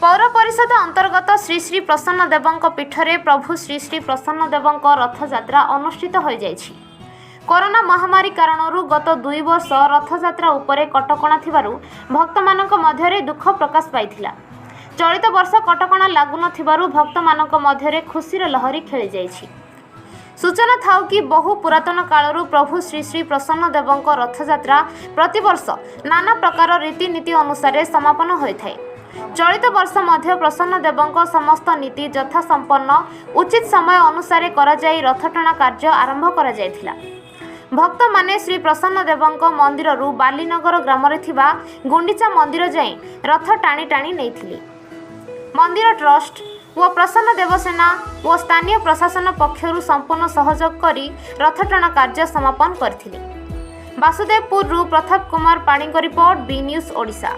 पौर परिषद अंतर्गत श्री श्री प्रसन्न देवଙ୍କ पीठरे प्रभु श्री श्री प्रसन्न देवଙ୍କ रथयात्रा अनुष्ठित हो जाइछि। कोरोना महामारी कारणरू गत 2 वर्ष रथयात्रा उपरे कटकणा थिबारु भक्तमानक मध्यरे दुख प्रकाश पाइथिला। चलित वर्ष कटकणा लागु नथिबारु भक्तमानक मध्यरे खुशीर लहरी खेली जाइछि। सूचना थाउ कि बहु पुरातन कालरू प्रभु श्री श्री प्रसन्न देवଙ୍କ रथयात्रा प्रतिवर्ष नाना प्रकार रीतिनीति अनुसार समापन होइथाय। चलित वर्ष मध्य प्रसन्न देवଙ୍କ समस्त नीति यथा संपन्न उचित समय अनुसार करा जाई रथटଣା कार्य आरंभ करा जायथिला। भक्त माने श्री प्रसन्न देवଙ୍କ मंदिररू बालीनगर ग्राम रे थिबा गुंडीचा मंदिर जाई रथ टाणी टाणी नेइथिले। मंदिर ट्रस्ट व प्रसन्न देवसेना व स्थानीय प्रशासन पक्षरु संपूर्ण सहयोग करी रथटଣା कार्य समापन करथिले। वासुदेवपुर प्रताप कुमार पाणी रिपोर्ट बी न्यूज ओडिशा।